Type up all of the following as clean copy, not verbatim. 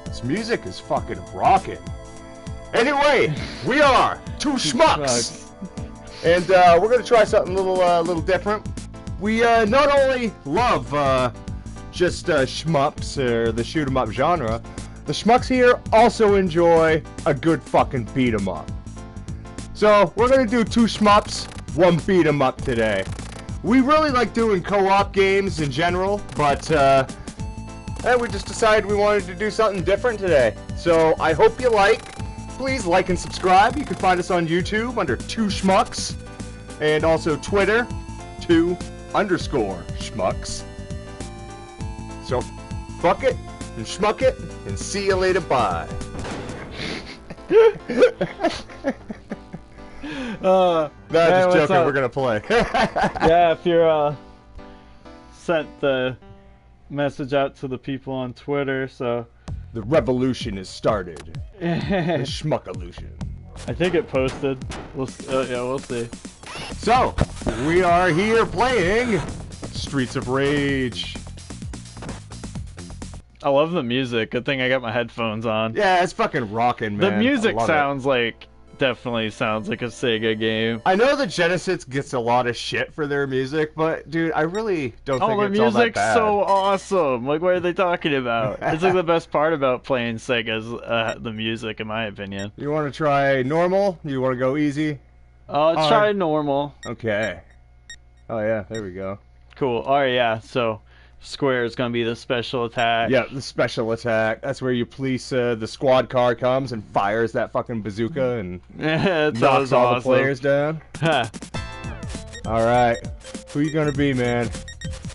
This music is fucking rocking. Anyway, we are two schmucks, and we're gonna try something a little different. We not only love just shmups or the shoot 'em up genre, the schmucks here also enjoy a good fucking beat 'em up. So we're gonna do two shmups, one beat 'em up today. We really like doing co-op games in general, but we just decided we wanted to do something different today. So I hope you like. Please like and subscribe. You can find us on YouTube under 2Schmucks, and also Twitter 2_Schmucks. So fuck it and schmuck it and see you later. Bye. Just joking. We're gonna play. Yeah, if you're sent the message out to the people on Twitter, so the revolution has started. The schmuckalution. I think it posted. Yeah, we'll see. So we are here playing Streets of Rage. I love the music. Good thing I got my headphones on. Yeah, it's fucking rocking, man. The music definitely sounds like a Sega game. I know the Genesis gets a lot of shit for their music, but dude, I really don't think it's all that bad. Oh, the music's so awesome. Like, what are they talking about? It's like the best part about playing Sega's the music, in my opinion. You want to try normal? You want to go easy? Let's try normal. Okay. Oh yeah, there we go. Cool. Alright, yeah. So square is gonna be the special attack. Yeah, the special attack. That's where you police. The squad car comes and fires that fucking bazooka and knocks all the players down. All right, who you gonna be, man?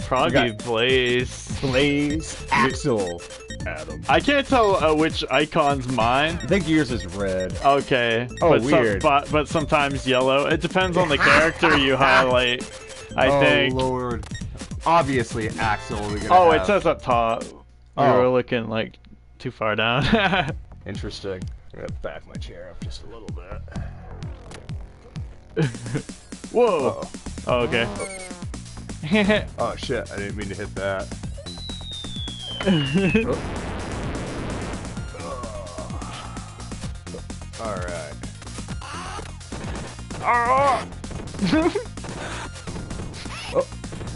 Probably Blaze. Blaze, Axel, Adam. I can't tell which icon's mine. I think yours is red. Okay. Oh, but weird. But sometimes yellow. It depends on the character you highlight. I think. Oh Lord. Obviously, Axel. It says up top. We were looking like too far down. Interesting. I'm gonna back my chair up just a little bit. Whoa. Oh, okay. Oh shit! I didn't mean to hit that. All right.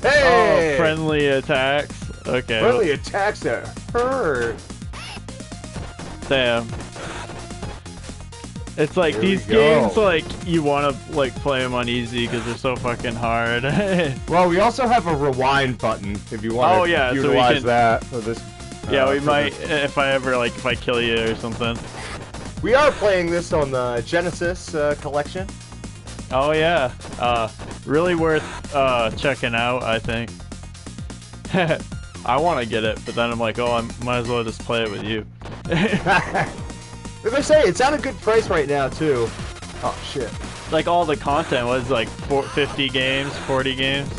Hey! Oh, friendly attacks. Okay. Friendly attacks that hurt. Damn. It's like these games, like you want to like play them on easy because they're so fucking hard. Well, we also have a rewind button if you want to utilize that for this. Yeah, we might if I kill you or something. We are playing this on the Genesis collection. Oh yeah, really worth checking out, I think. I want to get it, but then I'm like, oh, I might as well just play it with you. As I say, it's at a good price right now too. Oh shit! Like all the content was like 50 games, 40 games.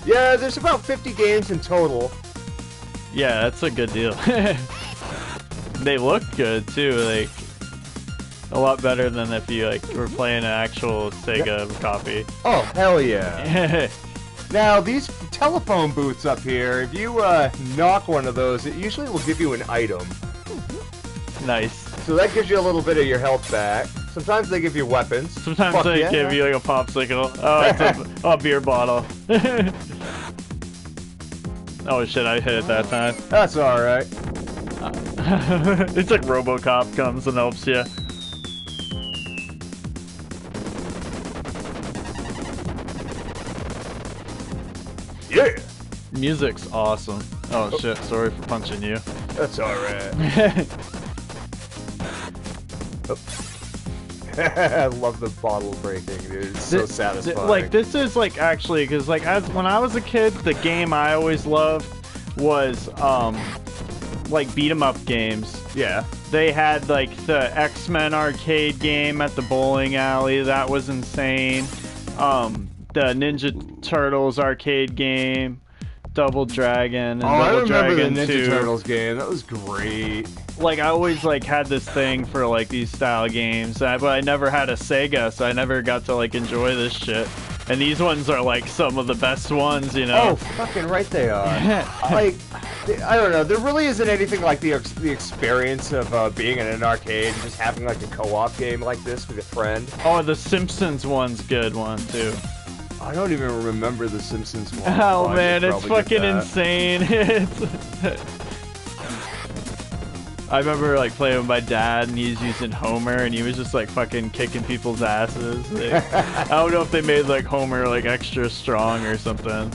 Yeah, there's about 50 games in total. Yeah, that's a good deal. They look good too, like. A lot better than if you were playing an actual Sega copy. Oh hell yeah! Now these telephone booths up here, if you knock one of those, it usually will give you an item. Nice. So that gives you a little bit of your health back. Sometimes they give you weapons. Sometimes they give you like a popsicle. Oh, it's a beer bottle. Oh shit! I hit it that time. That's all right. It's like RoboCop comes and helps you. Yeah! Music's awesome. Oh shit, sorry for punching you. That's alright. I love the bottle breaking, dude. It's so satisfying. Like, this is like actually, because like when I was a kid, the game I always loved was like beat 'em up games. Yeah. They had like the X-Men arcade game at the bowling alley. That was insane. The Ninja Turtles arcade game, Double Dragon, and I Double remember Dragon the Ninja 2. Turtles game. That was great. like I always like had this thing for like these style games, but I never had a Sega, so I never got to like enjoy this shit. And these ones are like some of the best ones, you know. Oh, fucking right they are. Like, I don't know. There really isn't anything like the experience of being in an arcade and just having like a co-op game like this with a friend. Oh, the Simpsons one's good one too. I don't even remember the Simpsons one. Oh man, it's fucking insane. I remember like playing with my dad and he's using Homer and he was just like fucking kicking people's asses. Like, I don't know if they made like Homer like extra strong or something,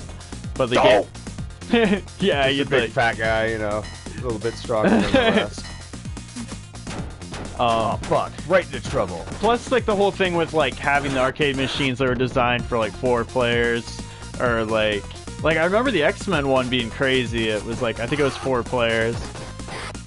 but the game. Yeah, he's a big fat guy, you know, a little bit stronger than the rest. Oh fuck! Right into trouble. Plus, like the whole thing with like having the arcade machines that were designed for like 4 players, or like I remember the X-Men one being crazy. It was like I think it was 4 players.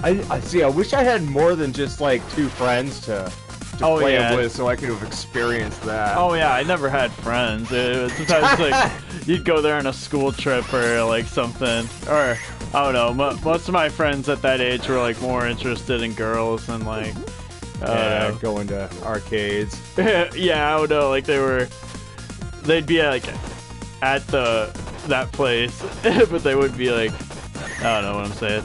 I see. I wish I had more than just like 2 friends to play it with, so I could have experienced that. Oh yeah, I never had friends. It was sometimes like you'd go there on a school trip or like something, or I don't know. Most of my friends at that age were like more interested in girls than like going to arcades. Yeah, I don't know. Like they'd be like at that place, but they would be like, I don't know what I'm saying.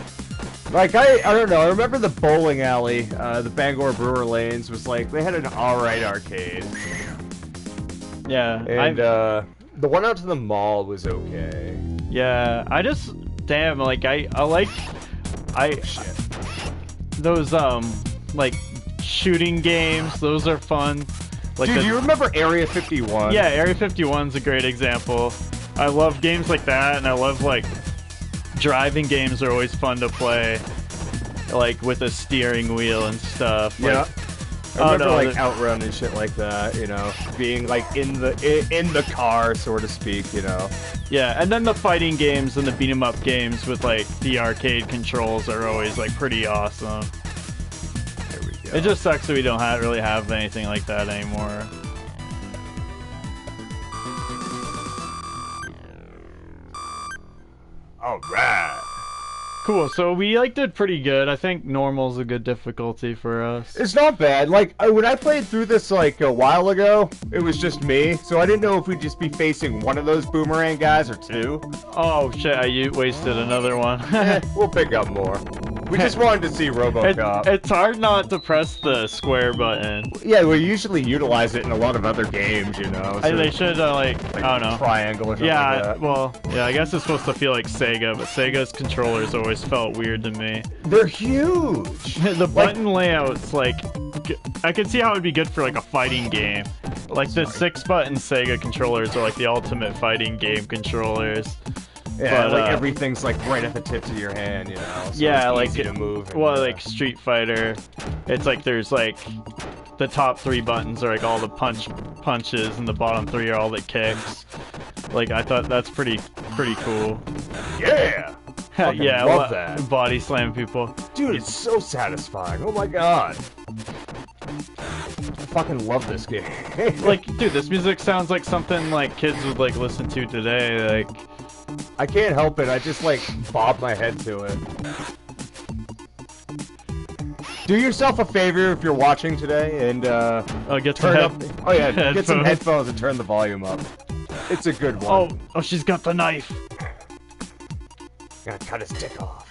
Like, I don't know, I remember the bowling alley, the Bangor Brewer Lanes was like, they had an alright arcade. Yeah. And, the one out to the mall was okay. Yeah, I just, damn, like, I like, shit. Those, like, shooting games, those are fun. Like dude, do you remember Area 51? Yeah, Area 51's a great example. I love games like that, and I love, like, driving games are always fun to play, like with a steering wheel and stuff. Yeah, like, I remember like Outrun and shit like that. You know, being like in the car, so to speak. You know. Yeah, and then the fighting games and the beat 'em up games with like the arcade controls are always like pretty awesome. There we go. It just sucks that we don't really have anything like that anymore. Alright. Cool, so we like did pretty good. I think normal's a good difficulty for us. It's not bad. Like, when I played through this like a while ago, it was just me, so I didn't know if we'd just be facing one of those boomerang guys or 2. Oh shit, you wasted another one. We'll pick up more. We just wanted to see RoboCop. It's hard not to press the square button. Yeah, we usually utilize it in a lot of other games, you know. So they should, like, I don't know. Triangle or something like that. Well, yeah, I guess it's supposed to feel like Sega, but Sega's controllers always felt weird to me. They're huge! The button layout's, like, I could see how it would be good for, like, a fighting game. Like, the 6-button Sega controllers are, like, the ultimate fighting game controllers. Yeah, but, like everything's like right at the tips of your hand, you know. So yeah, it's easy to move. Well, like Street Fighter, it's like there's like the top 3 buttons are like all the punches, and the bottom 3 are all the kicks. Like I thought that's pretty cool. Yeah. Yeah, love that. Body slam people. Dude, it's so satisfying. Oh my god. I fucking love this game. Like, dude, this music sounds like something like kids would like listen to today. Like. I can't help it. I just like bob my head to it. Do yourself a favor if you're watching today and get turn up. Oh yeah, headphones. Get some headphones and turn the volume up. It's a good one. Oh, she's got the knife. Gonna cut his dick off.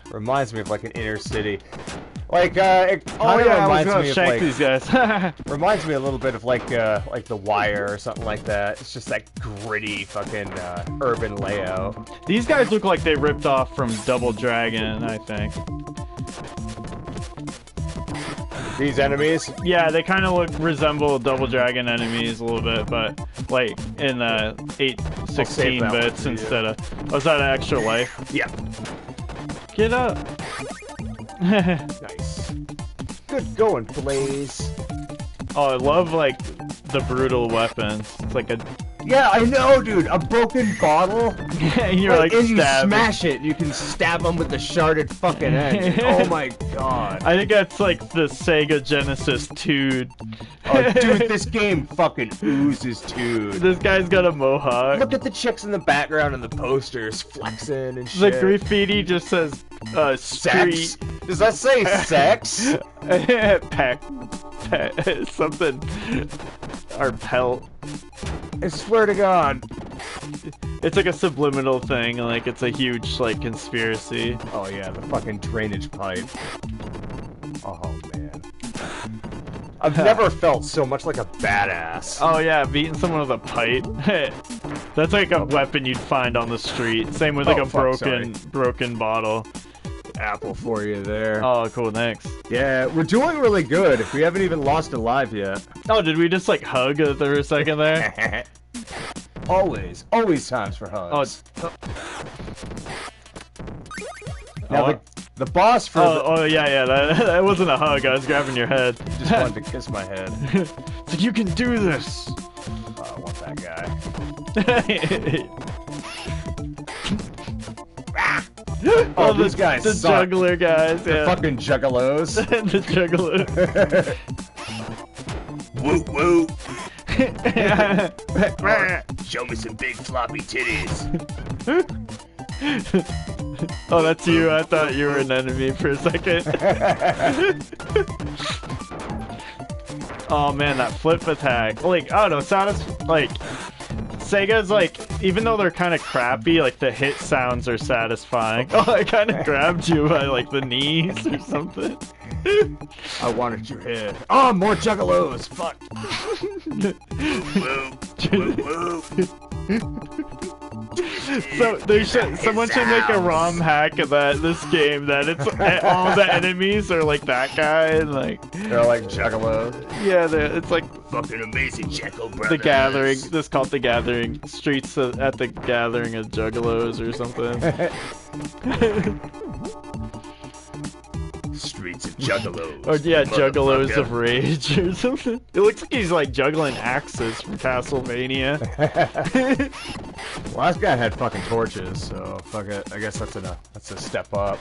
Reminds me of like an inner city. Like, it kind of reminds me of like these guys. reminds me a little bit of like The Wire or something like that. It's just that gritty fucking urban layout. These guys look like they ripped off from Double Dragon, I think. These enemies? Yeah, they kind of resemble Double Dragon enemies a little bit, but like in 8/16 bits instead of. Was that an extra life? Yeah. Get up. Nice. Good going, Blaze. Oh, I love like the brutal weapons. It's like a. Yeah, I know, dude. A broken bottle And you're like and you stabbing. smash it. You can stab them with the sharded fucking edge. Oh my god. I think that's like the Sega Genesis 2. Oh, dude, this game fucking oozes, dude. This guy's got a mohawk. Look at the chicks in the background and the posters flexing and shit. The graffiti just says street. Sex? Does that say sex? Peck. Something. Or pelt. I swear to God. It's like a subliminal thing, like it's a huge like conspiracy. Oh yeah, the fucking drainage pipe. Oh man. I've never felt so much like a badass. Oh yeah, beating someone with a pipe. That's like a weapon you'd find on the street. Same with like a broken bottle. Apple for you there. Oh, cool, thanks. Yeah, we're doing really good. We haven't even lost a live yet. Oh, did we just like hug for a second there? Always times for hugs. Oh, now the boss for yeah, that wasn't a hug. I was grabbing your head. just wanted to kiss my head. It's like, you can do this. I want that guy. Oh, these guys the suck. juggler guys, The yeah. fucking juggalos. The juggler. Woo woo. Yeah. Show me some big floppy titties. Oh, that's you. I thought you were an enemy for a second. Oh man, that flip attack. Like, I don't know, like Sega's like, even though they're kind of crappy, like the hit sounds are satisfying. Oh, I kind of grabbed you by like the knees or something. I wanted your head. Oh, more juggalos. Fuck. So someone should make a ROM hack of this game that it's all the enemies are like that guy and like they're like juggalos. Yeah, it's like fucking amazing Jekyll Brothers. The Gathering. This called The Gathering. Streets at the Gathering of Juggalos or something. Streets of Juggalos. Or yeah, Juggalos of Rage or something. It looks like he's like juggling axes from Castlevania. Well, this guy had fucking torches, so fuck it. I guess that's a step up.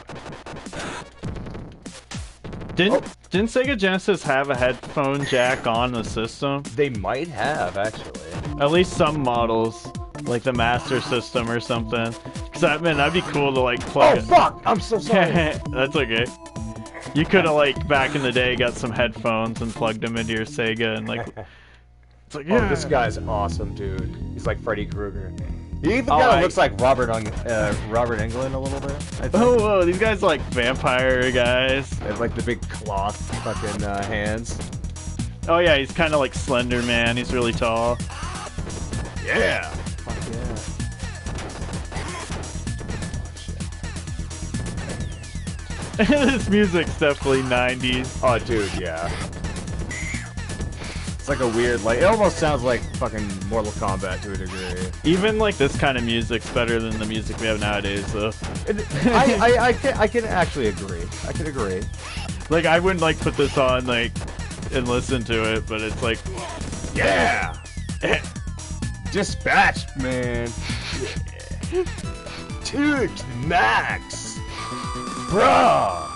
Didn't Sega Genesis have a headphone jack on the system? They might have, actually. At least some models, like the Master System or something. Cause that'd be cool to like plug. Oh fuck! I'm so sorry. That's okay. You could have like back in the day got some headphones and plugged them into your Sega and like. It's like, yeah. Oh, this guy's awesome, dude. He's like Freddy Krueger. He even kind of looks like Robert Englund a little bit. I think. Oh, whoa, these guys are like vampire guys. They have like the big cloth fucking hands. Oh yeah, he's kind of like Slender Man. He's really tall. Yeah. Fuck yeah. This music's definitely 90s. Oh, dude, yeah. It's like a weird, like, it almost sounds like fucking Mortal Kombat to a degree. Even like this kind of music's better than the music we have nowadays, though. I can actually agree. I can agree. Like, I wouldn't like put this on like and listen to it, but it's like, yeah, dispatched, man. Dude, max, bro.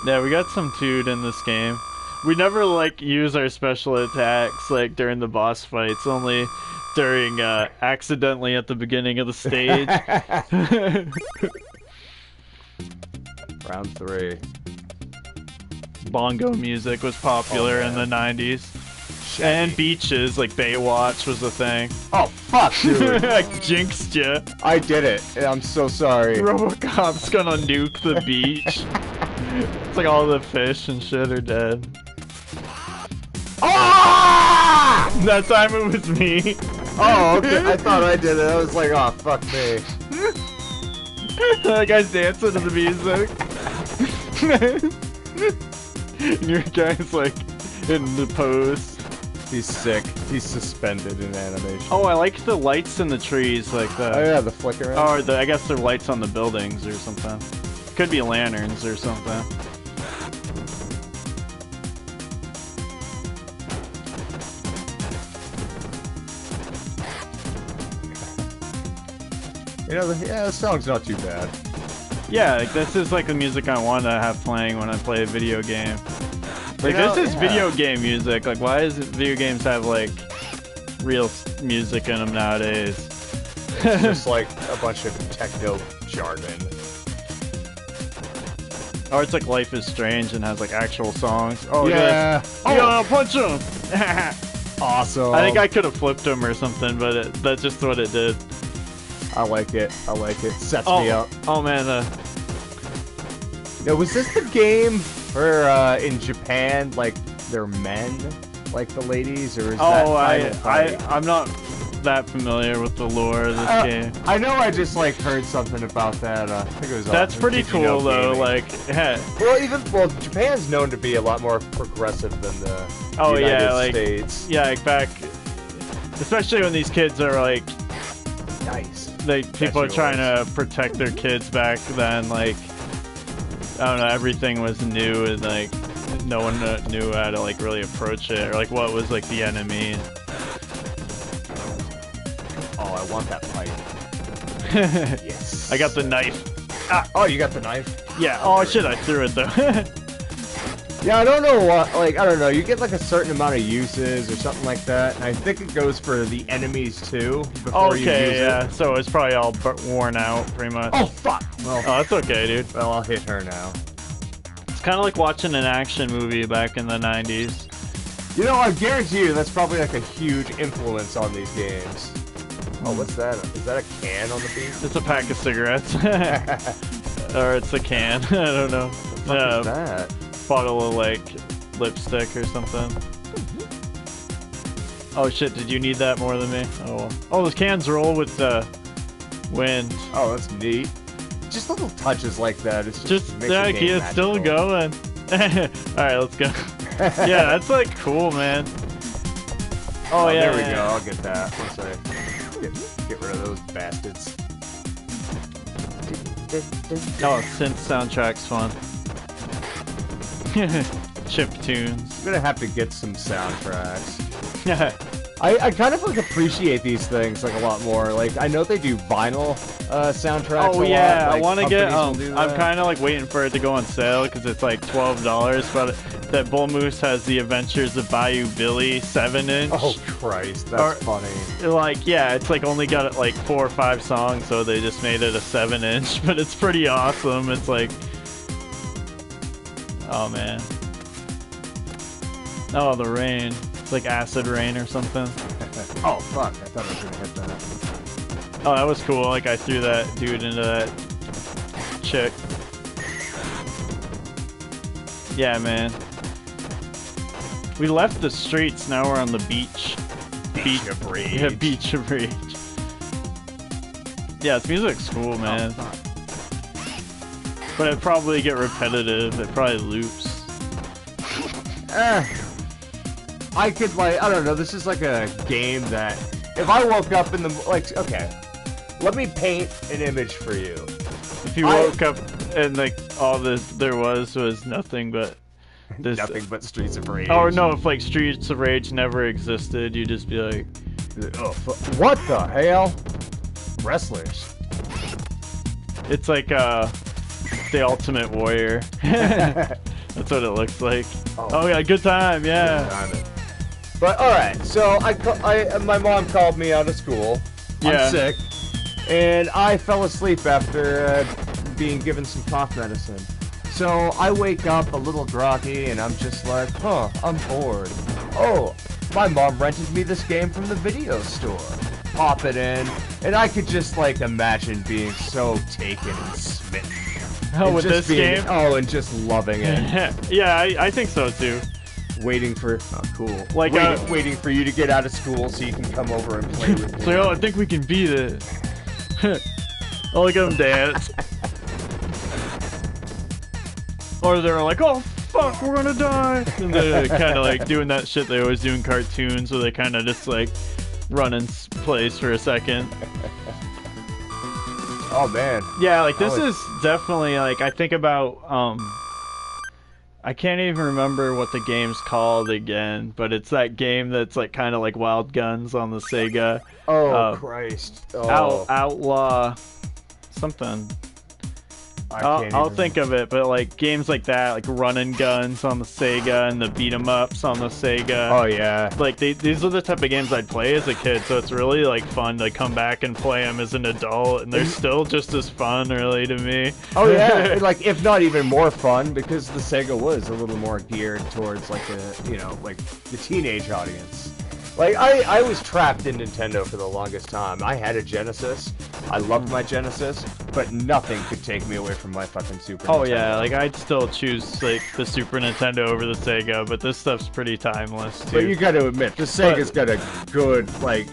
Yeah, we got some dude in this game. We never like use our special attacks like during the boss fights, only during accidentally at the beginning of the stage. Round 3. Bongo music was popular in the 90s. And beaches, like Baywatch was a thing. Oh fuck, dude. I jinxed you. I did it. I'm so sorry. RoboCop's gonna nuke the beach. It's like all the fish and shit are dead. Ah! That time it was me. Oh, okay. I thought I did it. I was like, oh, fuck me. That guy's dancing to the music. And your guy's like in the pose. He's sick. He's suspended in animation. Oh, I like the lights in the trees, like the. Oh yeah, the flickering. Or I guess they're lights on the buildings or something. Could be lanterns or something. You know, the song's not too bad. Yeah, like this is like the music I want to have playing when I play a video game. Like You know, this is video game music. Like why does video games have like real music in them nowadays? It's just like a bunch of techno jargon. Or it's like Life is Strange and has like actual songs. Oh yeah. Yeah, punch him! Awesome. I think I could have flipped him or something, but that's just what it did. I like it. I like it. Sets me up. Oh man. Now, was this the game where in Japan, like, they're men, like the ladies, or is that I'm not that familiar with the lore of this game. I know I just like heard something about that. I think it was. That's pretty cool though. Gaming. Like, yeah. Well, Japan's known to be a lot more progressive than the United States. Yeah, like back, especially when these kids are like, nice. People are trying to protect their kids back then. Like, I don't know, everything was new and like no one knew how to like really approach it or like what was like the enemy. Oh, I want that pipe. Yes. I got the knife. Ah, oh, you got the knife? Yeah. Oh shit, I threw it though. Yeah, I don't know what, like, I don't know, you get like a certain amount of uses or something like that, and I think it goes for the enemies too, before you use it. So it's probably all worn out, pretty much. Oh, fuck! Well, oh, that's okay, dude. Well, I'll hit her now. It's kind of like watching an action movie back in the 90s. You know, I guarantee you that's probably like a huge influence on these games. Oh, what's that? Is that a can on the beach? It's a pack of cigarettes. Or it's a can. I don't know. What is that? Bottle of like lipstick or something. Oh shit, did you need that more than me? Oh well. Oh, those cans roll with the wind. Oh, that's neat. Just little touches like that. It's just makes the game it's still going. Alright, let's go. Yeah, that's like cool, man. Oh yeah. There we go, I'll get that. Once I get rid of those bastards. Oh, synth soundtrack's fun. Chip tunes. I'm gonna have to get some soundtracks. I kind of like appreciate these things like a lot more. Like I know they do vinyl soundtracks. Oh yeah, like, I want to get. I'm kind of like waiting for it to go on sale because it's like $12. But that Bull Moose has the Adventures of Bayou Billy 7-inch. Oh Christ, that's funny. Like yeah, it's like only got like 4 or 5 songs, so they just made it a 7-inch. But it's pretty awesome. It's like. Oh man. Oh, the rain. It's like acid rain or something. Oh fuck, I thought I was gonna hit that. Oh, that was cool. Like I threw that dude into that chick. Yeah, man. We left the streets, now we're on the beach. Beach of Rage. Yeah, Beach of Rage. Yeah, this music's cool, man. Oh, but it'd probably get repetitive. It probably loops. I could like, I don't know, this is like a game that if I woke up in the, like, okay, let me paint an image for you. If you woke up and like all there was nothing but this. Nothing but Streets of Rage. Oh no, if like Streets of Rage never existed, you'd just be like, oh, what the hell? Wrestlers. It's like the Ultimate Warrior. That's what it looks like. Oh yeah, good time, yeah. Good timing. But all right, so my mom called me out of school. Yeah. I'm sick, and I fell asleep after being given some cough medicine. So I wake up a little groggy, and I'm just like, huh, I'm bored. Oh, my mom rented me this game from the video store. Pop it in, and I could just like imagine being so taken and smitten. Oh, with this game? Oh, and just loving it. Yeah, I think so too. Waiting for cool. Like waiting for you to get out of school so you can come over and play with me. So, oh, I think we can beat it. Oh, look at them dance. Or they're like, oh fuck, we're gonna die. And they're kind of like doing that shit they always do in cartoons, where they kind of just like run in place for a second. Oh man. Yeah, like this is definitely like I think about I can't even remember what the game's called again, but it's that game that's like kind of like Wild Guns on the Sega. Oh Christ! Oh, Outlaw something. I'll think of it, but like games like that, like Run and Guns on the Sega and the beat 'em ups on the Sega. Oh yeah. Like these are the type of games I'd play as a kid, so it's really like fun to come back and play them as an adult, and they're still just as fun, really, to me. Oh yeah, like if not even more fun, because the Sega was a little more geared towards like like the teenage audience. Like I was trapped in Nintendo for the longest time. I had a Genesis. I loved my Genesis, but nothing could take me away from my fucking Super Nintendo. Oh yeah, like I'd still choose like the Super Nintendo over the Sega, but this stuff's pretty timeless too. But you got to admit, the Sega's got a good like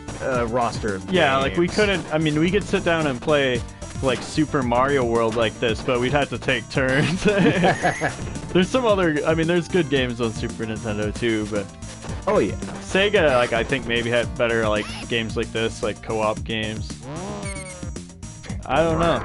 roster of yeah, games. like we couldn't. I mean, we could sit down and play like Super Mario World like this, but we'd have to take turns. There's some other. I mean, there's good games on Super Nintendo too, but. Oh yeah. Sega, like I think maybe had better like games like this, like co-op games. I don't know.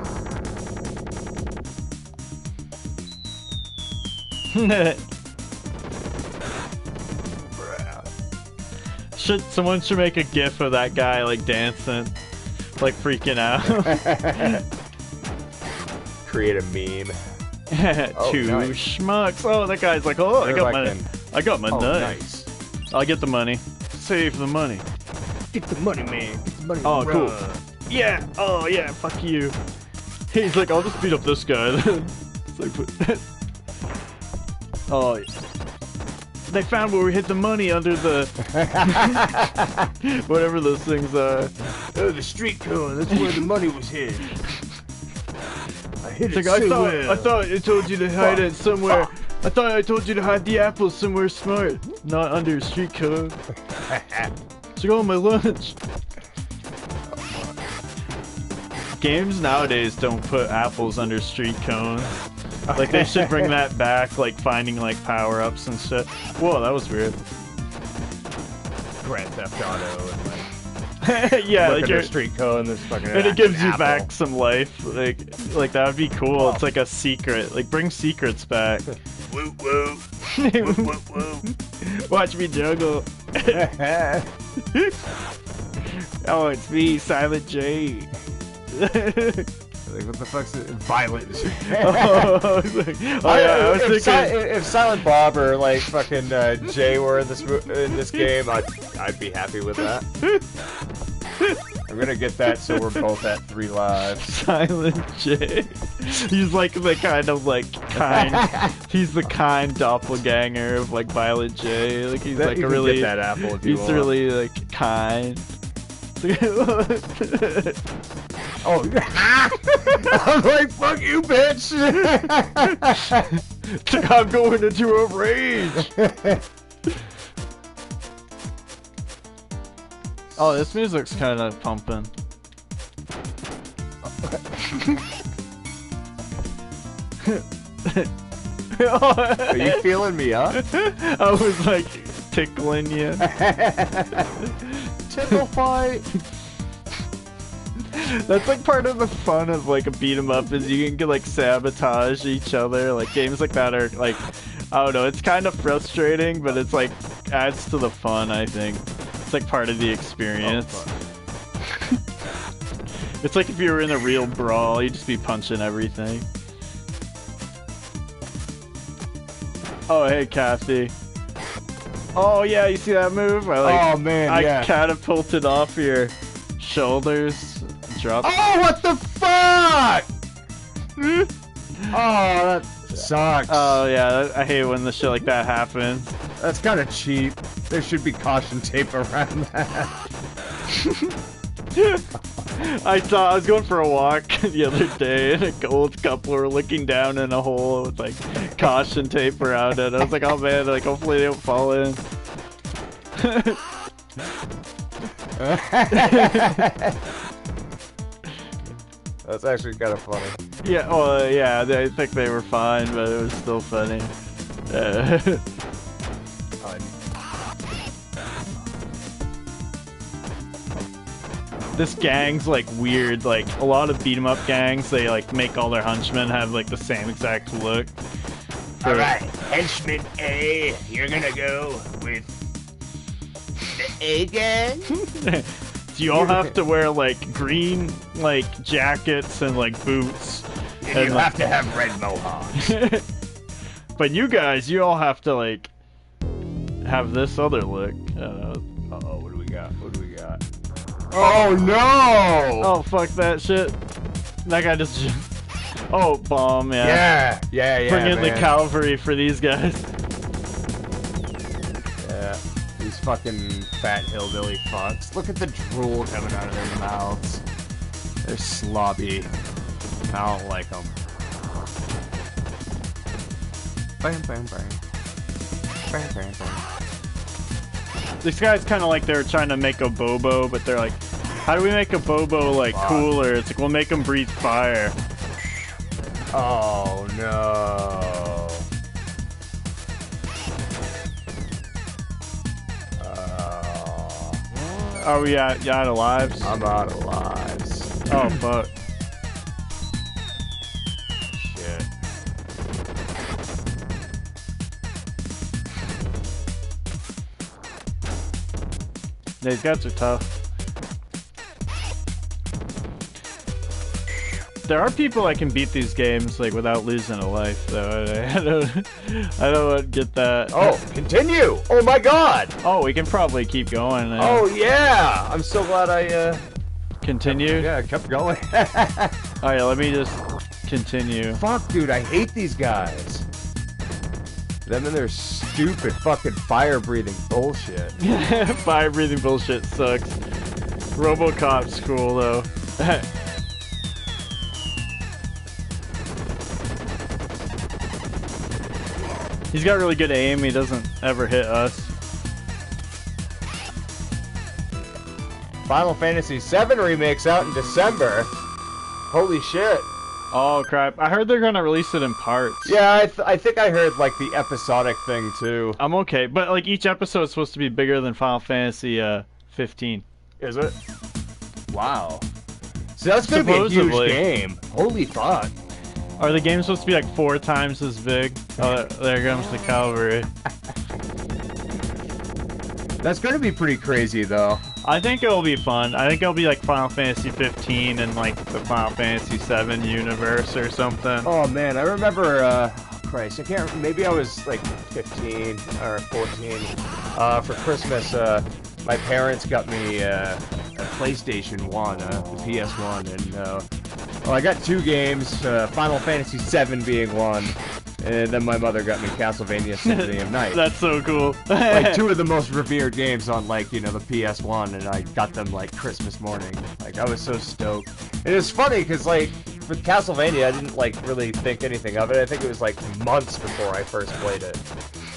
Someone should make a GIF of that guy like dancing, like freaking out. Create a meme. Two nice. Schmucks. Oh, that guy's like, oh, I got my nut. Nice. I'll get the money. Save the money. Get the money, man. Get the money. Oh, cool. Yeah. Oh, yeah. Fuck you. He's like, I'll just beat up this guy. It's like, oh, they found where we hid the money under the whatever those things are. Oh, the street corner. That's where the money was hid. I hid it like, so I thought I told you to hide it somewhere. I thought I told you to hide the apples somewhere smart, not under a street code. It's like, oh, my lunch. Games nowadays don't put apples under street cones. Like, they should bring that back, like finding like power-ups and shit. Whoa, that was weird. Grand Theft Auto and like yeah, like like your street code and there's fucking and it gives you apple. back some life. Like that would be cool. Oh. It's like a secret. Like bring secrets back. Woo woo. Woo woo woo. Watch me juggle. Oh, it's me, Silent J. Like, what the fuck's it? Violent. Oh, yeah, I was thinking... if Silent Bob or like fucking Jay were in this game, I'd be happy with that. I'm gonna get that so we're both at 3 lives. Silent J. He's like the kind of like kind. He's the kind doppelganger of like Violent J. Like he's like you a can really. get that apple if you he's want. really like kind. Oh, I'm like, fuck you, bitch! It's like I'm going into a rage! Oh, this music's kind of pumping. Are you feeling me up? I was like tickling you. Tickle fight! That's like part of the fun of like a beat 'em up is you can get like sabotage each other. Like games like that are like, I don't know, it's kind of frustrating, but it's like adds to the fun, I think. It's like part of the experience. Oh, It's like if you were in a real brawl, you'd just be punching everything. Oh, hey, Kathy. Oh, yeah, you see that move? oh, man, yeah. I catapulted off your shoulders. Drop. Oh, what the fuck? Oh, that sucks. Oh, yeah, I hate when the shit like that happens. That's kind of cheap. There should be caution tape around that. I was going for a walk the other day, and an old couple were looking down in a hole with like caution tape around it. I was like, oh man, like hopefully they don't fall in. That's actually kind of funny. Yeah, well, yeah, I think they were fine, but it was still funny. This gang's like weird, like a lot of beat 'em up gangs, they like make all their henchmen have like the same exact look. For, Alright, henchman A, you're gonna go with the A gun? Do you all have to wear like green like jackets and like boots? And you have to have red mohawks. But you guys, you all have to like have this other look. Uh-oh, what do we got? What do we got? Oh no! Oh fuck that shit. That guy just oh bomb, yeah. Yeah, Bring in man. the cavalry for these guys. Yeah. These fucking fat hillbilly fucks. Look at the drool coming out of their mouths. They're slobby. I don't like them. Bang, bang, bang. Bang, bang, bang. These guys kind of like they're trying to make a Bobo, but they're like, how do we make a Bobo like cooler? It's like, we'll make them breathe fire. Oh no. Are we out of lives? I'm out of lives. Oh fuck. Shit. These guys are tough. There are people that can beat these games like without losing a life, though. I don't get that. Oh, continue! Oh my god! Oh, we can probably keep going. Oh yeah! I'm so glad I Continue? yeah, kept going. Alright, let me just continue. Fuck, dude, I hate these guys. Them and their stupid fucking fire-breathing bullshit. Fire breathing bullshit sucks. RoboCop's cool though. He's got really good aim, he doesn't ever hit us. Final Fantasy VII Remake's out in December. Holy shit. Oh crap, I heard they're gonna release it in parts. Yeah, I think I heard like the episodic thing too. I'm okay, but like each episode is supposed to be bigger than Final Fantasy 15. Is it? Wow. So that's gonna be a huge game. Holy fuck. Are the games supposed to be like 4 times as big? Oh, there comes the cavalry. That's gonna be pretty crazy though. I think it'll be fun. I think it'll be like Final Fantasy 15 and like the Final Fantasy 7 universe or something. Oh man, I remember, Christ, I can't, maybe I was like 15 or 14. For Christmas, my parents got me a PlayStation 1, the PS1, and well, I got 2 games, Final Fantasy 7 being one, and then my mother got me Castlevania Symphony of Night. That's so cool. Like 2 of the most revered games on like, you know, the PS1, and I got them like Christmas morning. Like I was so stoked. And it's funny because like with Castlevania, I didn't like really think anything of it. I think it was like months before I first played it.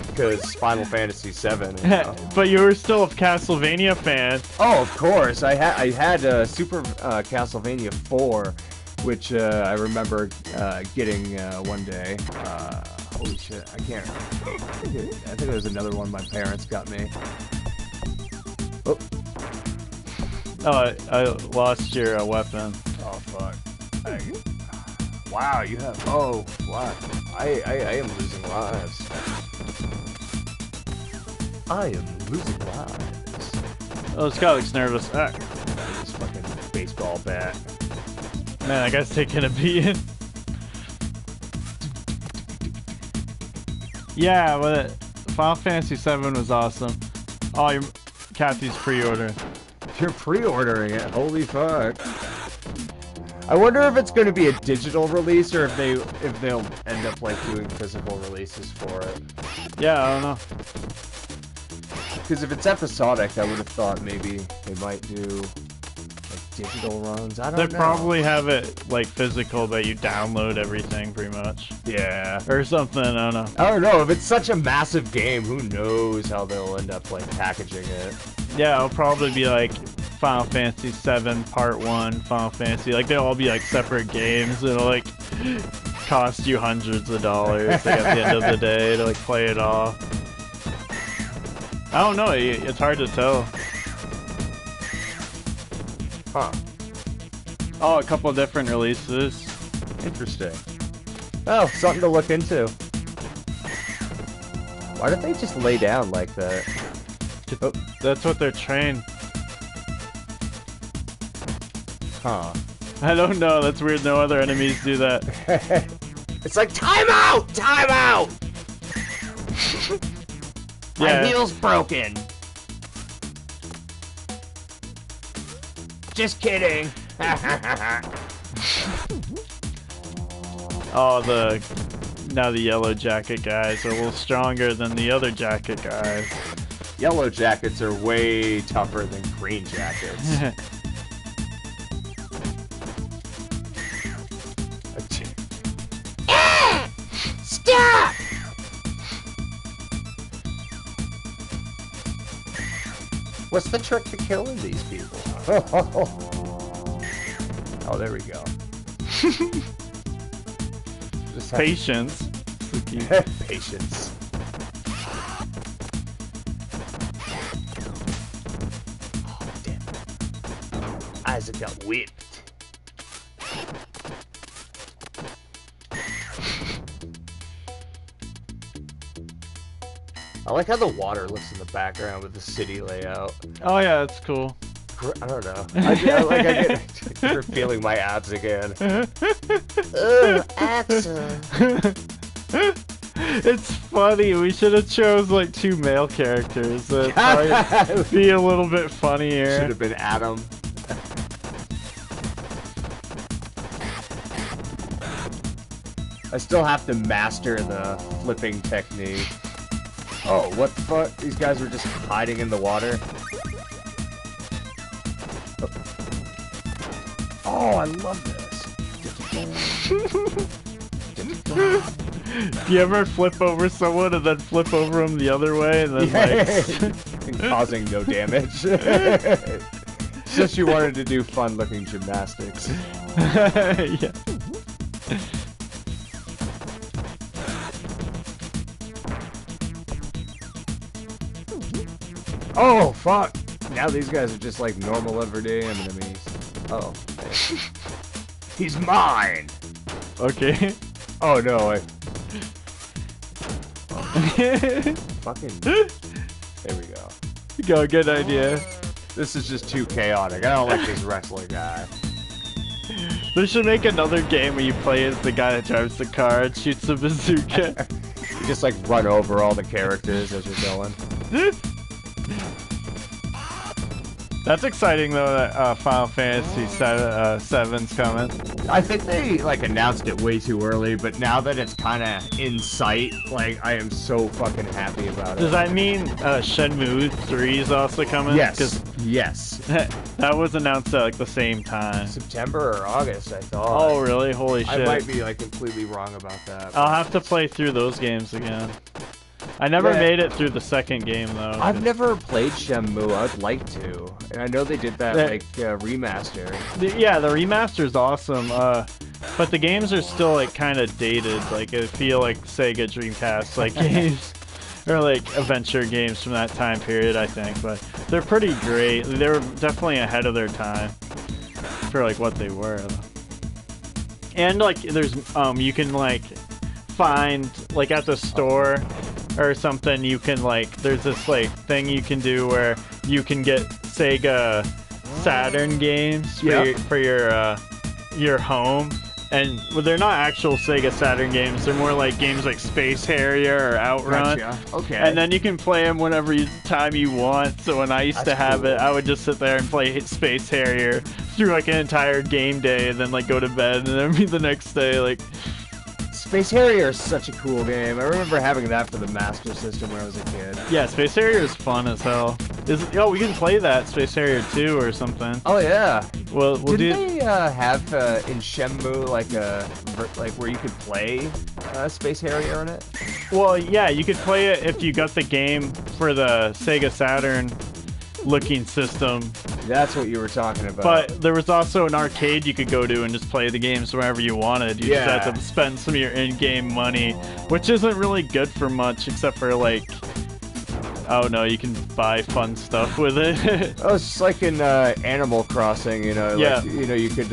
Because Final Fantasy VII. You know. But you were still a Castlevania fan. Oh, of course. I had Super Castlevania 4, which I remember getting one day. Holy shit, I can't. I think it was another one my parents got me. Oh, I lost your weapon. oh fuck. Wow, you have. Oh, wow. I am losing lives. I am losing lives. Oh, this guy looks nervous. Ah. This fucking baseball bat. Man, that guy's taking a beating. Yeah, but Final Fantasy 7 was awesome. Oh, Kathy's pre-ordering. You're pre-ordering it. Holy fuck. I wonder if it's going to be a digital release or if they'll end up like doing physical releases for it. Yeah, I don't know. Because if it's episodic, I would have thought maybe they might do like digital runs. I don't know. They probably have it like physical, but you download everything pretty much. Yeah. Or something, I don't know. I don't know. If it's such a massive game, who knows how they'll end up like packaging it. Yeah, it'll probably be like Final Fantasy 7 Part 1, Final Fantasy. Like they'll all be like separate games. It'll like cost you hundreds of dollars like, at the end of the day to like play it all. I don't know, it's hard to tell. Huh. Oh, a couple of different releases. Interesting. Oh, something to look into. Why don't they just lay down like that? Oh. That's what they're trained. Huh. I don't know. That's weird. No other enemies do that. It's like, time out! Time out! My heel's broken. Just kidding. Oh, now the yellow jacket guys are a little stronger than the other jacket guys. Yellow jackets are way tougher than green jackets. Stop! What's the trick to killing these people? Oh, there we go. Patience. Patience. Oh, damn. Isaac got whipped. I like how the water looks in the background with the city layout. Oh yeah, that's cool. I don't know. I get you're feeling my abs again. Ugh, Axel. It's funny. We should have chose like 2 male characters. That'd probably be a little bit funnier. Should have been Adam. I still have to master the flipping technique. Oh, what the fuck? These guys were just hiding in the water. Oh, I love this. Do you ever flip over someone and then flip over them the other way and then like and causing no damage? It's just you wanted to do fun-looking gymnastics. Yeah. Oh, fuck! Now these guys are just like normal everyday enemies. Oh. He's mine! Okay. Oh, no, fucking... There we go. Go, good idea. This is just too chaotic. I don't like this wrestler guy. They should make another game where you play as the guy that drives the car and shoots a bazooka. You just like run over all the characters as you're going. That's exciting though that Final Fantasy 7's coming. I think they like announced it way too early, but now that it's kind of in sight, like I am so fucking happy about it. Does that mean Shenmue 3 is also coming? Yes. Yes. That was announced at like the same time. September or August, I thought. Oh really? Holy shit. I might be like completely wrong about that. I'll have to play through those games again. I never made it through the second game though. I've never played Shenmue. I'd like to, and I know they did that like remaster. Yeah, the remaster is awesome. But the games are still like kind of dated. Like I feel like Sega Dreamcast like games, or like adventure games from that time period. I think, but they're pretty great. They were definitely ahead of their time for like what they were. And like there's you can like find like at the store or something, you can like there's this like thing you can do where you can get Sega Saturn games for your home, and well, they're not actual Sega Saturn games, they're more like games like Space Harrier or Outrun. Gotcha. Okay. And then you can play them whenever time you want. So when I used to have it, I would just sit there and play Space Harrier through like an entire game day, and then like go to bed, and then be the next day like. Space Harrier is such a cool game. I remember having that for the Master System when I was a kid. Yeah, Space Harrier is fun as hell. We can play that Space Harrier 2 or something. Oh yeah. Well, didn't they have in Shenmue like where you could play Space Harrier in it? Well, yeah, you could play it if you got the game for the Sega Saturn looking system. That's what you were talking about. But there was also an arcade you could go to and just play the games wherever you wanted. You just had to spend some of your in-game money, which isn't really good for much, except for like, oh no, you can buy fun stuff with it. Oh, it's just like in Animal Crossing, you know. Yeah. Like, you know, you could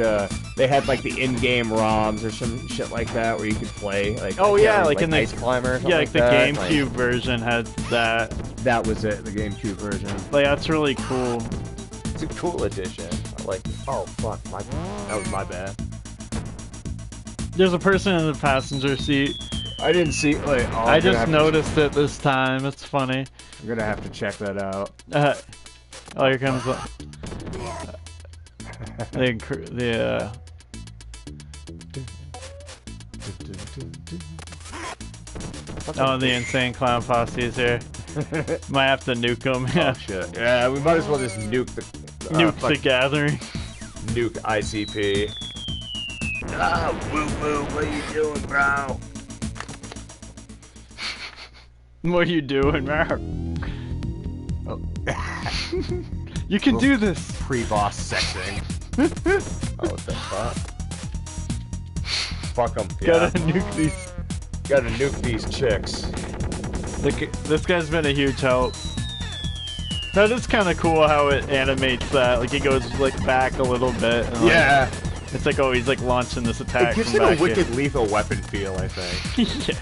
they had like the in-game ROMs or some shit like that where you could play. Like, oh yeah, like in the Ice Climber. Or something like the that. GameCube version had that. That was it. The GameCube version. Like that's really cool. It's a cool edition. I like. Oh fuck! That was my bad. There's a person in the passenger seat. I didn't see. Like, oh, I just noticed it this time. It's funny. I'm gonna have to check that out. Oh, here comes the oh, the insane clown posse is here. Might have to nuke them. Yeah. Oh shit. Yeah, we might as well just nuke the the gathering. Nuke ICP. Ah, woo woo, what are you doing, bro? What are you doing, man? Oh. You can do this. Pre-boss sexing. Oh, what the fuck? Fuck them. Gotta nuke these. Gotta nuke these chicks. This guy's been a huge help. That is kind of cool how it animates that. Like, it goes, like, back a little bit. And, like, yeah. It's like, oh, he's, like, launching this attack. It gives it a wicked lethal weapon feel, I think. Yeah.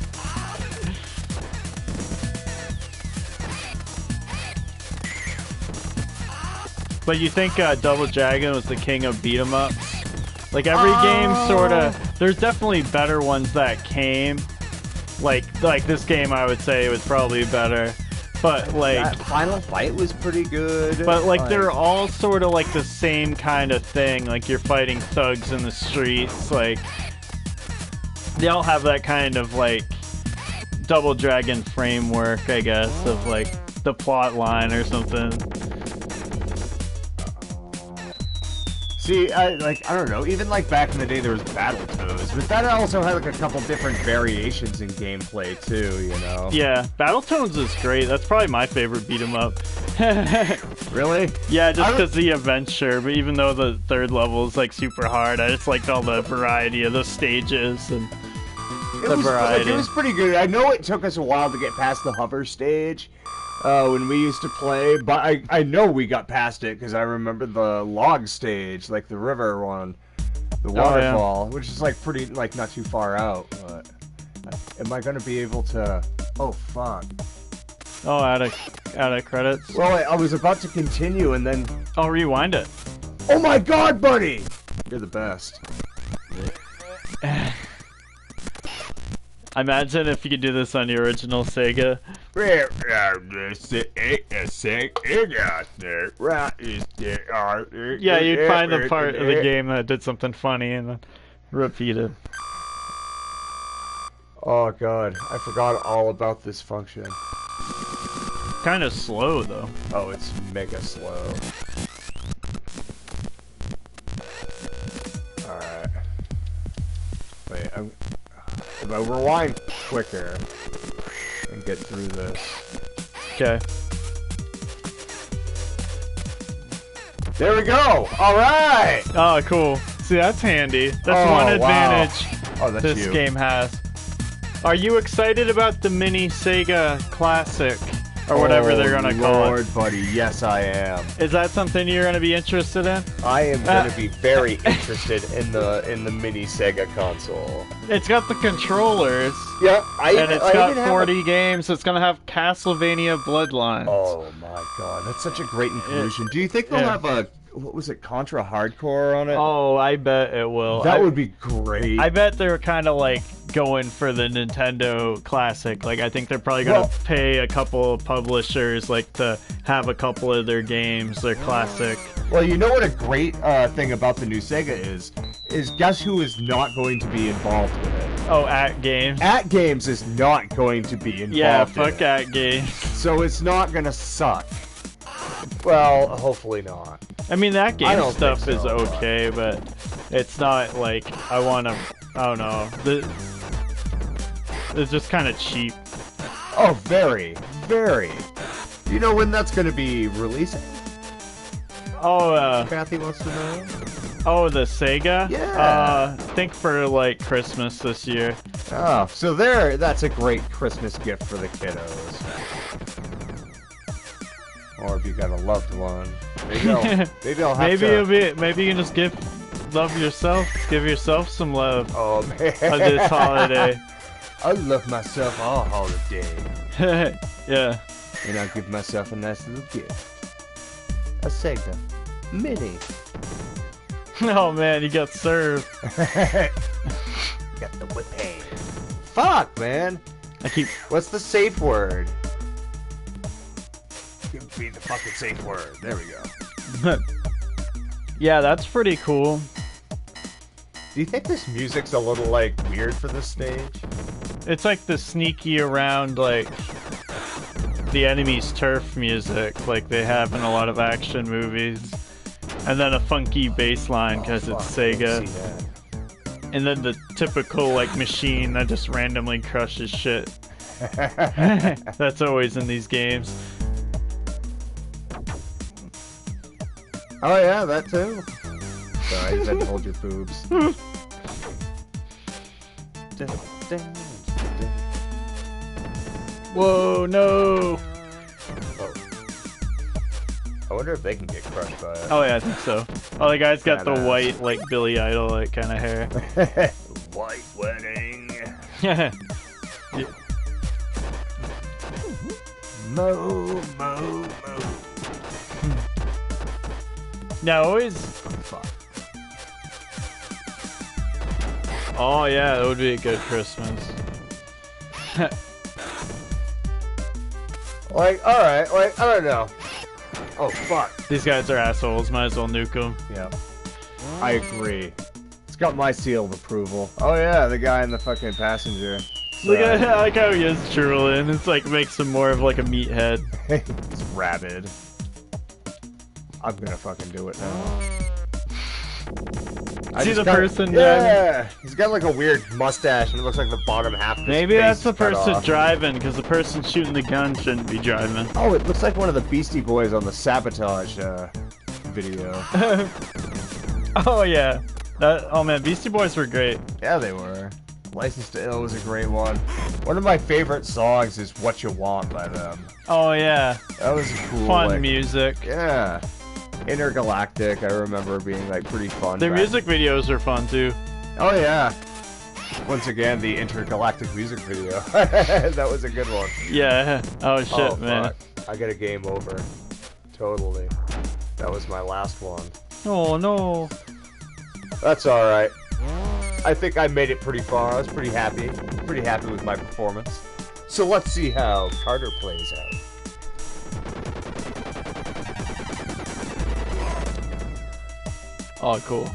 But you think Double Dragon was the king of beat-em-ups? Like, every game sorta... There's definitely better ones that came. Like this game, I would say, was probably better. But, like... That Final Fight was pretty good. But, like, they're all sort of, like, the same kind of thing. Like, you're fighting thugs in the streets. Like, they all have that kind of, like, Double Dragon framework, I guess, of, like, the plot line or something. See, I don't know, even like back in the day there was Battletoads, but that also had like a couple different variations in gameplay too, you know? Yeah, Battletoads is great. That's probably my favorite beat 'em up. Really? Yeah, just because the adventure, but even though the third level is like super hard, I just liked all the variety of the stages and the variety. It was pretty good. I know it took us a while to get past the hover stage. When we used to play, but I know we got past it because I remember the log stage, like the river one, the waterfall, which is like pretty, like not too far out. But am I gonna be able to? Oh fuck! Oh, out of credits. Well, I was about to continue and then. I'll rewind it. Oh my god, buddy! You're the best. Imagine if you could do this on the original Sega. Yeah, you'd find the part of the game that did something funny and then repeat it. Oh god, I forgot all about this function. Kind of slow though. Oh, it's mega slow. Alright. Wait, if I rewind quicker and get through this. Okay. There we go! Alright! Oh, cool. See, that's handy. That's one advantage this you. game has. Are you excited about the mini Sega Classic? Or whatever they're gonna call it. Lord, buddy, yes I am. Is that something you're gonna be interested in? I am gonna be very interested in the mini Sega console. It's got the controllers. Yeah, and it's got 40 games. It's gonna have Castlevania Bloodlines. Oh my god, that's such a great inclusion. Do you think they'll have a, what was it, Contra Hardcore on it? Oh, I bet it will. That would be great. I bet they're kind of like going for the Nintendo Classic. Like, I think they're probably gonna pay a couple of publishers like to have a couple of their games, their classic. Well, you know what a great thing about the new Sega is guess who is not going to be involved with it? Oh, At Games. At Games is not going to be involved. Yeah, fuck At Games. So it's not gonna suck. Well, hopefully not. I mean, that game stuff is okay, but it's not like I don't know. It's just kind of cheap. Oh, very, very. Do you know when that's going to be releasing? Oh, Kathy wants to know. Oh, the Sega? Yeah. I think for like Christmas this year. Oh, so that's a great Christmas gift for the kiddos. Or if you got a loved one, maybe I'll have maybe you can just give love yourself. Give yourself some love Oh man. on this holiday. I love myself all holiday. Yeah. And I'll give myself a nice little gift. A Sega Mini. Oh man, you got served. Got the whipping. Fuck, man. What's the safe word? Give me the fucking safe word. There we go. Yeah, that's pretty cool. Do you think this music's a little, like, weird for this stage? It's like the sneaky around, like, the enemy's turf music, like they have in a lot of action movies. And then a funky bass line, because it's Sega. And then the typical, like, machine that just randomly crushes shit. That's always in these games. Oh yeah, that too. Sorry, I just had to hold your boobs. Whoa, no! Oh. I wonder if they can get crushed by it. Oh yeah, I think so. Oh, the guy's got the white, like, Billy Idol, like, kind of hair. White wedding. Yeah. Mo, mo, mo. Now, always... Fuck. Oh yeah, that would be a good Christmas. Like, alright, like, I don't know. Oh, fuck. These guys are assholes, might as well nuke them. Yeah. I agree. It's got my seal of approval. Oh yeah, the guy in the fucking passenger. Look at I like how he is drooling. It's like makes him more of like a meathead. It's rabid. I'm gonna fucking do it now. See the person yeah, he's got like a weird mustache and it looks like the bottom half of his Maybe face that's the is cut person off. driving, because the person shooting the gun shouldn't be driving. Oh, it looks like one of the Beastie Boys on the Sabotage video. Oh yeah. Oh man, Beastie Boys were great. Yeah, they were. License to Ill was a great one. One of my favorite songs is What You Want by them. Oh yeah. That was cool. Fun like, music. Yeah. Intergalactic, I remember being like pretty fun. Their music videos are fun too. Oh yeah. Once again, the Intergalactic music video. That was a good one. Yeah. Oh shit, man. Fuck. I got a game over. Totally. That was my last one. Oh no. That's alright. I think I made it pretty far. I was pretty happy. Pretty happy with my performance. So let's see how Carter plays out. Oh, cool.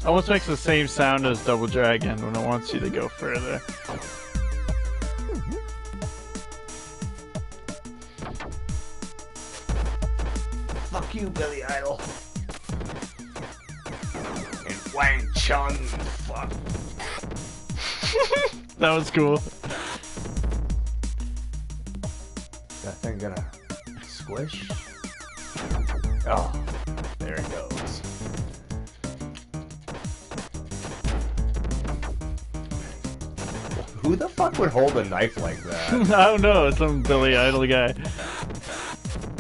Almost makes the same sound as Double Dragon when it wants you to go further. Fuck you, Billy Idol. And Wang Chung, fuck. That was cool. That thing gonna squish? Oh, there it goes. Who the fuck would hold a knife like that? I don't know, some Billy Idol guy.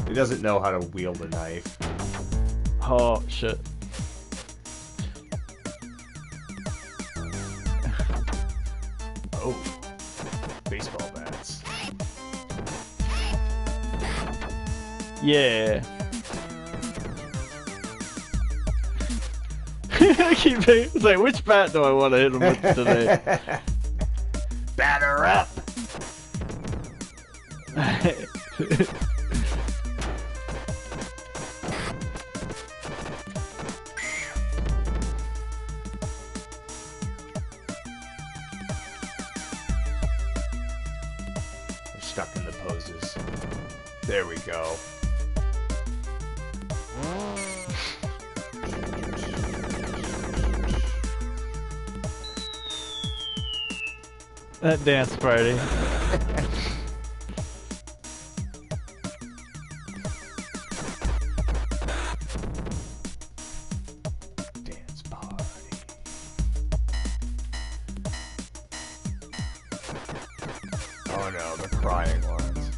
He doesn't know how to wield a knife. Oh, shit. Oh, baseball bats. Yeah. I keep it's like, which bat do I want to hit him with today? Batter up! We're stuck in the poses. There we go. That dance party. Dance party. Oh no, the crying ones.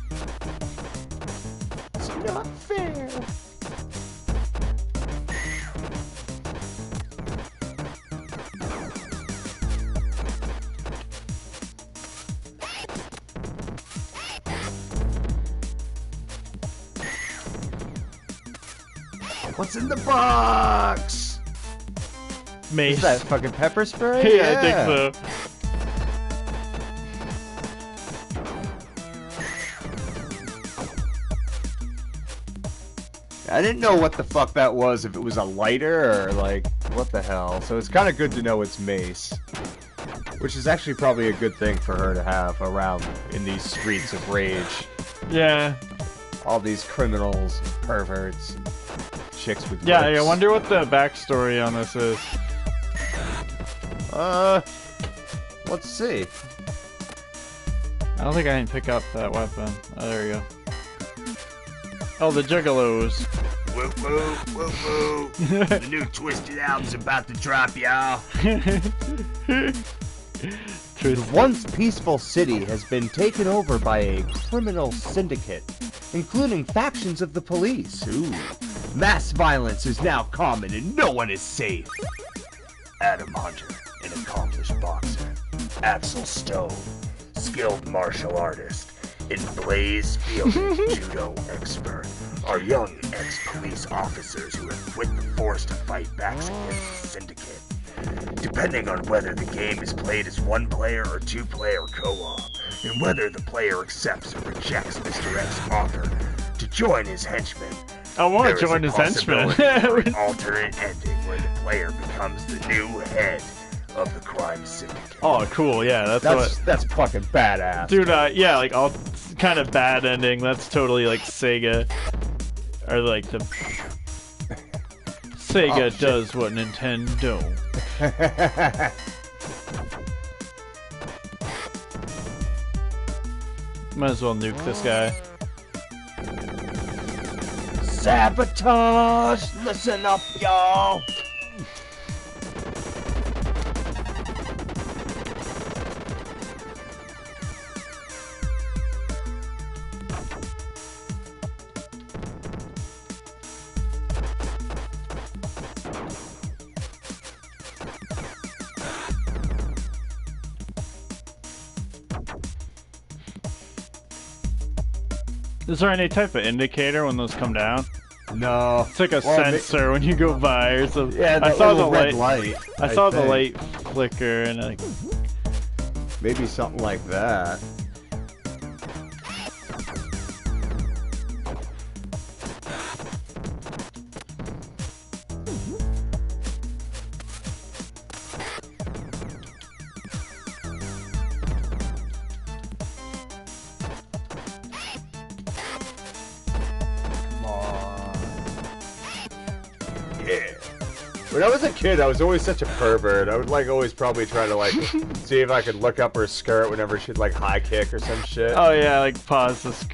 It's not fair. What's in the box? Mace. Is that fucking pepper spray? Yeah, I think so. I didn't know what the fuck that was, if it was a lighter or like, what the hell. So it's kind of good to know it's mace. Which is actually probably a good thing for her to have around in these streets of rage. Yeah. All these criminals, perverts, chicks with Yeah, lips. I wonder what the backstory on this is. Let's see. I don't think I can pick up that weapon. Oh, there we go. Oh, the Juggalos. Woo woo, woo woo. The new Twisted album's about to drop, y'all. The once peaceful city has been taken over by a criminal syndicate, including factions of the police. Ooh. Mass violence is now common and no one is safe. Adam Hunter, an accomplished boxer. Axel Stone, skilled martial artist. And Blaze Fielding, judo expert, are young ex-police officers who have quit the force to fight back against the syndicate. Depending on whether the game is played as one-player or two-player co-op, and whether the player accepts or rejects Mr. X's offer to join his henchmen, I want there to is join a his henchmen. possibility for an alternate ending where the player becomes the new head of the crime syndicate. Oh, cool. Yeah, That's fucking badass. Dude, yeah, like all kind of bad ending. That's totally like Sega, or like the Sega does what Nintendo. Might as well nuke this guy. Sabotage! Listen up, y'all! Is there any type of indicator when those come down? No. It's like a sensor when you go by or something. Yeah, I saw the red light. I saw the light flicker and like maybe something like that. When I was a kid, I was always such a pervert. I would like always probably try to like see if I could look up her skirt whenever she'd like high kick or some shit. oh yeah, like pause this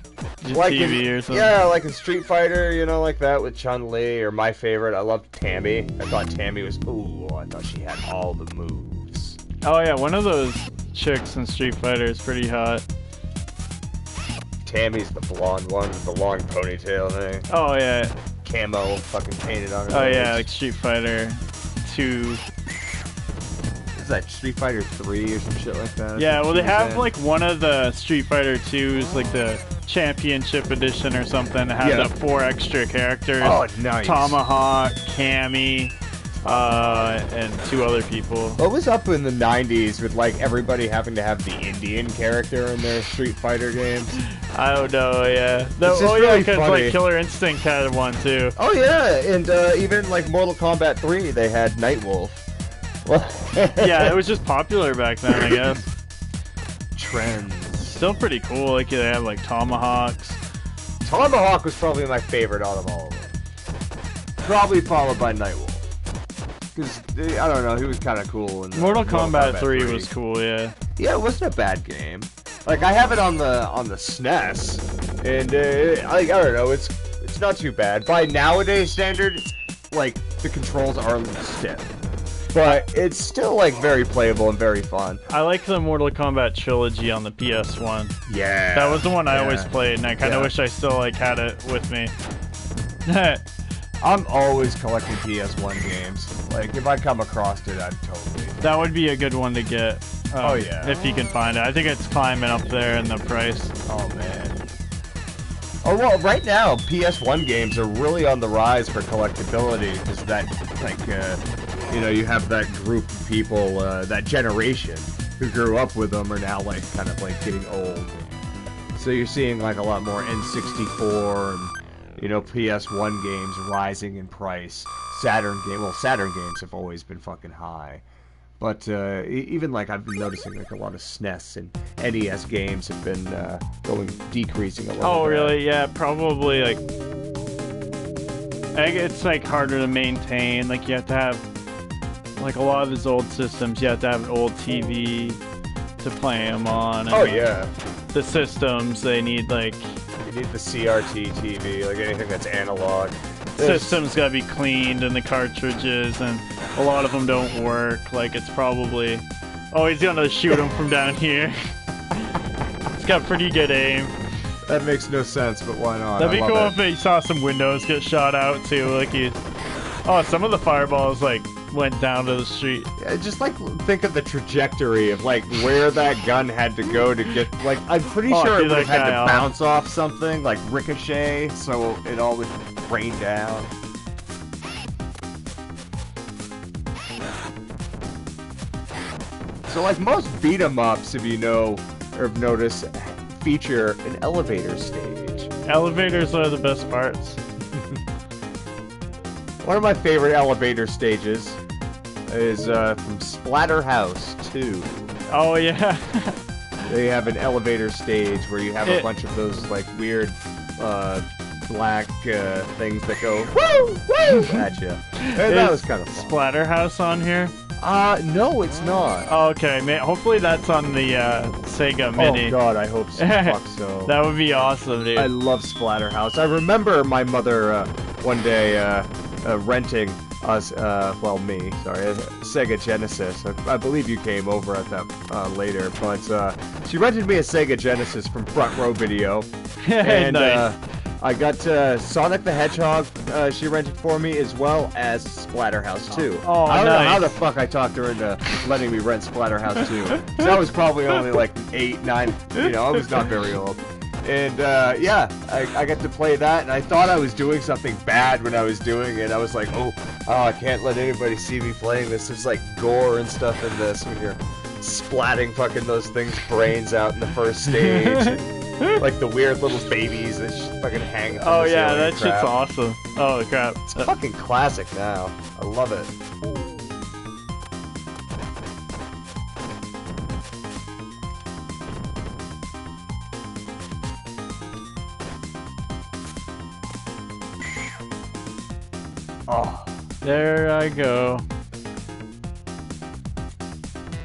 Like TV in, or something. yeah, like in Street Fighter, you know, like that with Chun-Li, or my favorite, I loved Tammy. I thought Tammy was, ooh, I thought she had all the moves. Oh yeah, one of those chicks in Street Fighter is pretty hot. Tammy's the blonde one with the long ponytail thing. Oh yeah. Camo fucking painted on her. Oh yeah, like Street Fighter 2. Is that Street Fighter 3 or some shit like that? Yeah, well they have like one of the Street Fighter 2s, like the Championship Edition or something, that had the 4 extra characters. Oh, nice. Tomahawk, Cammy, and 2 other people. What was up in the 90s with like everybody having to have the Indian character in their Street Fighter games? I don't know, yeah. It's just yeah, really because funny. like Killer Instinct had one too. Oh yeah, and even like Mortal Kombat 3, they had Nightwolf. Well, Yeah, it was just popular back then, I guess. Trends. Still pretty cool. Like they have like Tomahawks. Tomahawk was probably my favorite out of all of them. Probably followed by Nightwolf. Because, I don't know, he was kind of cool. In Mortal Kombat 3 was cool, yeah. Yeah, it wasn't a bad game. Like, I have it on the SNES, and, I don't know, it's not too bad. By nowadays standards, like, the controls are a little stiff. But it's still, like, very playable and very fun. I like the Mortal Kombat trilogy on the PS1. Yeah. That was the one I always played, and I kind of wish I still, like, had it with me. I'm always collecting PS1 games. Like, if I come across it, I'd totally... That would be a good one to get. Oh, yeah. If you can find it. I think it's climbing up there in the price. Oh, man. Oh well, right now PS1 games are really on the rise for collectability because that, like, you know, you have that group of people, that generation who grew up with them are now like kind of like getting old. So you're seeing like a lot more N64 and, you know, PS1 games rising in price. Saturn games have always been fucking high. But even like I've been noticing like a lot of SNES and NES games have been decreasing a little Oh, bit. really? Yeah, probably like it's like harder to maintain. Like you have to have like a lot of his old systems. You have to have an old TV to play them on. And Oh yeah. The systems they need like. You need the CRT TV, like anything that's analog. System's gotta be cleaned and the cartridges, and a lot of them don't work. Like it's probably. Oh, he's gonna shoot him from down here. It's got pretty good aim. That makes no sense, but why not? That'd be cool if he saw some windows get shot out too. Like he. Oh, some of the fireballs like went down to the street. Yeah, just like think of the trajectory of like where that gun had to go to get. Like I'm pretty sure it would have had to bounce off something, like ricochet, so it all would rain down. So like most beat 'em ups, if you know or have noticed, feature an elevator stage. Elevators are the best parts. One of my favorite elevator stages is from Splatterhouse 2. Oh yeah. They have an elevator stage where you have a bunch of those like weird black things that go woo woo at you. That was kind of fun. Splatterhouse on here? No, it's not. Oh, okay, hopefully that's on the Sega Mini. Oh god, I hope so. Fuck so. That would be awesome, dude. I love Splatterhouse. I remember my mother one day renting us, well, me, sorry, a Sega Genesis. I believe you came over at that later, but she rented me a Sega Genesis from Front Row Video, and nice. I got Sonic the Hedgehog she rented for me, as well as Splatterhouse 2. Oh, I don't know how the nice. fuck I talked her into letting me rent Splatterhouse 2. So I was probably only like 8, 9, you know, I was not very old. And yeah, I got to play that, and I thought I was doing something bad when I was doing it. I was like, oh, I can't let anybody see me playing this. There's like gore and stuff in this when you're splatting fucking those things' brains out in the first stage. And, like the weird little babies that fucking hang from Oh the yeah, ceiling that and shit's crap. awesome. Oh crap. It's fucking classic now. I love it. Oh. There I go.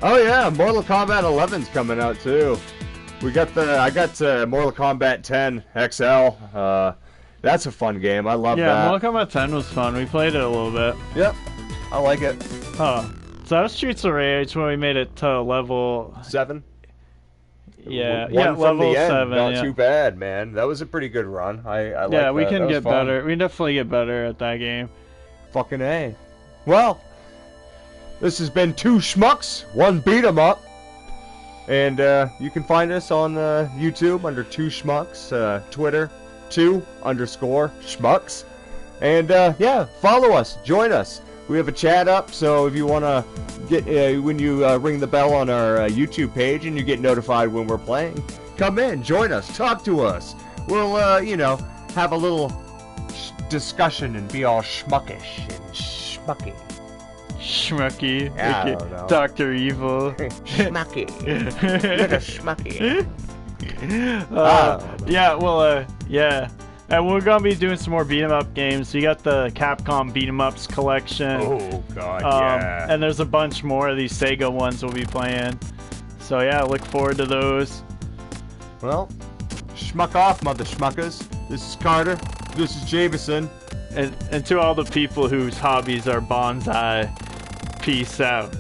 Oh yeah, Mortal Kombat 11's coming out too. I got Mortal Kombat 10 XL. That's a fun game. I love that. Yeah, Mortal Kombat 10 was fun. We played it a little bit. Yep, I like it. Huh. So that was Streets of Rage when we made it to level 7. Yeah, One yeah, from level the end. 7. Not yeah. too bad, man. That was a pretty good run. I like Yeah, we that. can That was get fun. better. We definitely get better at that game. Fucking A. Well, this has been 2 Schmucks, 1 Beat 'em Up. And you can find us on YouTube under 2 Schmucks, Twitter 2_Schmucks. And yeah, follow us, join us. We have a chat up, so if you want to get, when you ring the bell on our YouTube page and you get notified when we're playing, come in, join us, talk to us. We'll, you know, have a little discussion and be all schmuckish and schmucky. Schmucky. Yeah, I like don't know. Dr. Evil. Schmucky. You're a schmucky. Yeah, well, yeah. And we're gonna be doing some more beat 'em up games. We got the Capcom beat 'em ups collection. Oh god, yeah. And there's a bunch more of these Sega ones we'll be playing. So yeah, look forward to those. Well, schmuck off, mother schmuckers. This is Carter. This is Jameson. And to all the people whose hobbies are bonsai, peace out.